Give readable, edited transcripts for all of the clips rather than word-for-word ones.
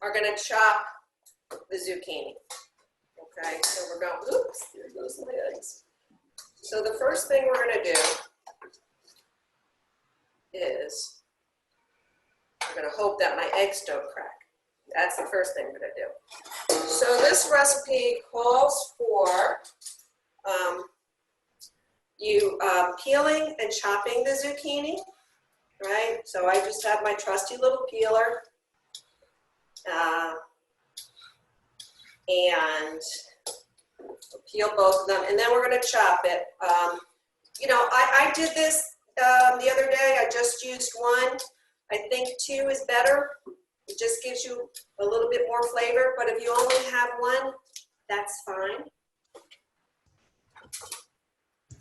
are going to chop the zucchini. Okay, so we're going, oops, there goes my eggs. So the first thing we're going to do is we're going to hope that my eggs don't crack. That's the first thing we're going to do. So this recipe calls for you peeling and chopping the zucchini, right? So I just have my trusty little peeler. And peel both of them, and then we're going to chop it. You know, I did this the other day. I just used one. I think 2 is better. It just gives you a little bit more flavor, but if you only have one, that's fine.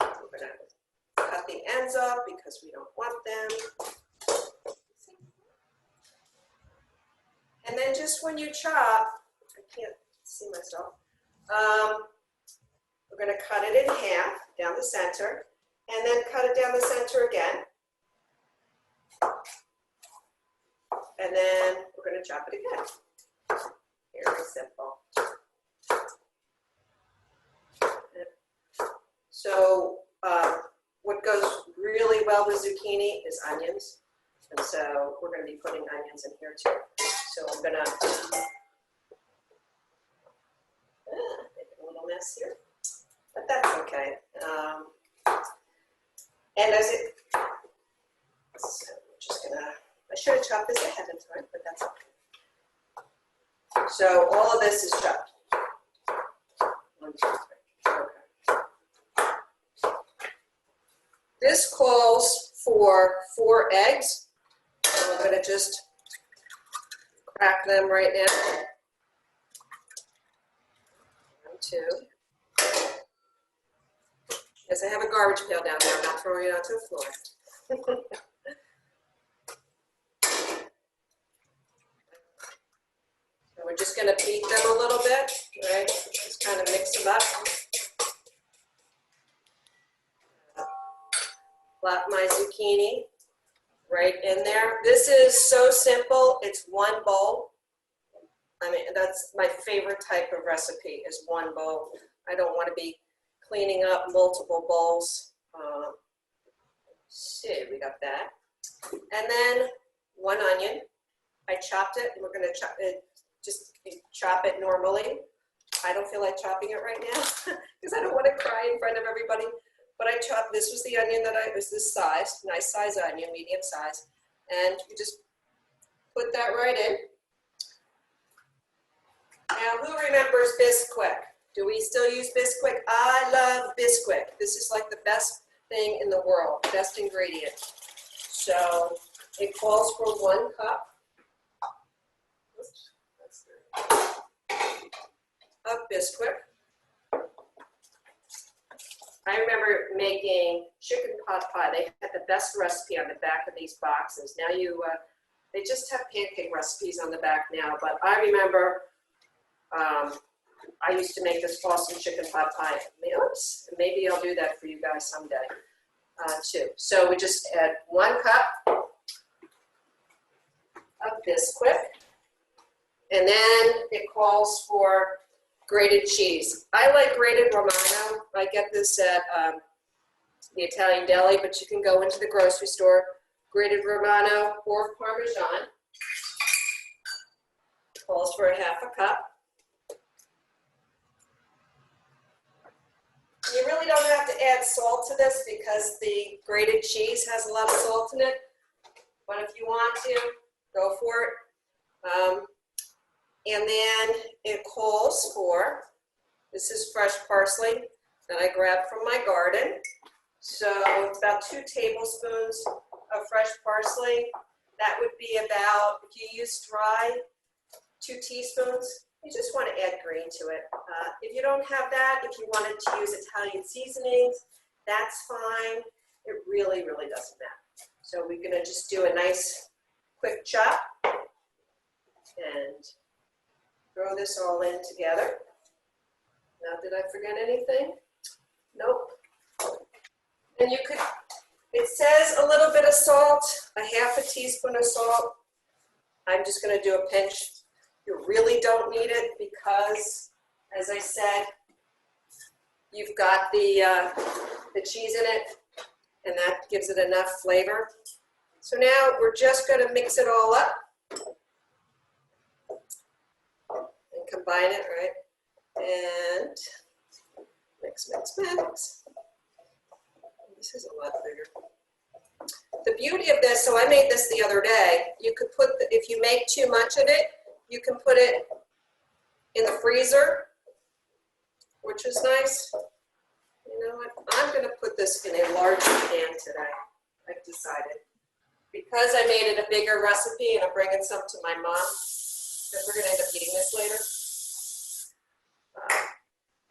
We're going to cut the ends off because we don't want them. And then just when you chop, I can't see myself, we're going to cut it in half down the center, and then cut it down the center again. And then we're going to chop it again. Very simple. So what goes really well with zucchini is onions. And so we're going to be putting onions in here too. So I'm going to make a little mess here, but that's okay. And as it, so I'm just going to, I should have chopped this ahead of time, but that's okay. So all of this is chopped. 1, 2, 3. Okay. This calls for 4 eggs. So I'm going to just crack them right now. 1, 2. Yes, I have a garbage pail down there. I'm not throwing it onto the floor. So we're just going to beat them a little bit, right? Just kind of mix them up. Plop my zucchini right in there. This is so simple. It's 1 bowl. I mean, that's my favorite type of recipe is 1 bowl. I don't want to be cleaning up multiple bowls. So we got that. And then 1 onion. I chopped it, and we're going to chop it, just chop it normally. I don't feel like chopping it right now because I don't want to cry in front of everybody. But I chopped, this was the onion that it was this size, nice size onion, medium size. And you just put that right in. Now, who remembers Bisquick? Do we still use Bisquick? I love Bisquick. This is like the best thing in the world, best ingredient. So it calls for 1 cup of Bisquick. I remember making chicken pot pie. They had the best recipe on the back of these boxes. Now they just have pancake recipes on the back now, but I remember I used to make this awesome chicken pot pie. Oops, maybe I'll do that for you guys someday too. So we just add 1 cup of Bisquick, and then it calls for grated cheese. I like grated Romano. I get this at the Italian deli, but you can go into the grocery store. Grated Romano or Parmesan. Calls for 1/2 cup. You really don't have to add salt to this because the grated cheese has a lot of salt in it. But if you want to, go for it. And then it calls for, this is fresh parsley that I grabbed from my garden. So it's about 2 tablespoons of fresh parsley. That would be about, if you use dry, 2 teaspoons. You just want to add green to it. If you don't have that, if you wanted to use Italian seasonings, that's fine. It really, really doesn't matter. So we're going to just do a nice quick chop and throw this all in together. Now, did I forget anything? Nope. And you could, it says a little bit of salt, 1/2 teaspoon of salt. I'm just going to do a pinch. You really don't need it because, as I said, you've got the cheese in it, and that gives it enough flavor. So now we're just going to mix it all up and combine it, right? And mix, mix, mix. This is a lot bigger. The beauty of this, so I made this the other day, you could put, if you make too much of it, you can put it in the freezer, which is nice. You know what, I'm gonna put this in a large pan today, I've decided. Because I made it a bigger recipe and I'm bringing some to my mom, because we're gonna end up eating this later.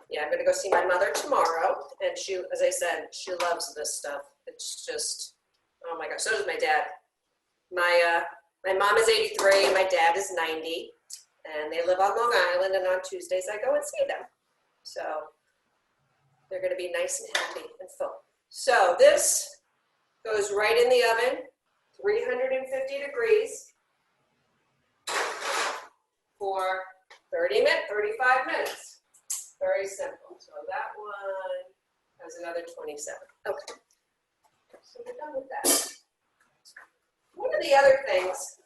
Yeah, I'm gonna go see my mother tomorrow, and she, as I said, she loves this stuff. It's just, oh my gosh, so does my dad. My mom is 83, my dad is 90, and they live on Long Island, and on Tuesdays I go and see them. So they're gonna be nice and happy and full. So this goes right in the oven, 350 degrees for 35 minutes. Very simple. So that one has another 27. Okay. So we're done with that. One of the other things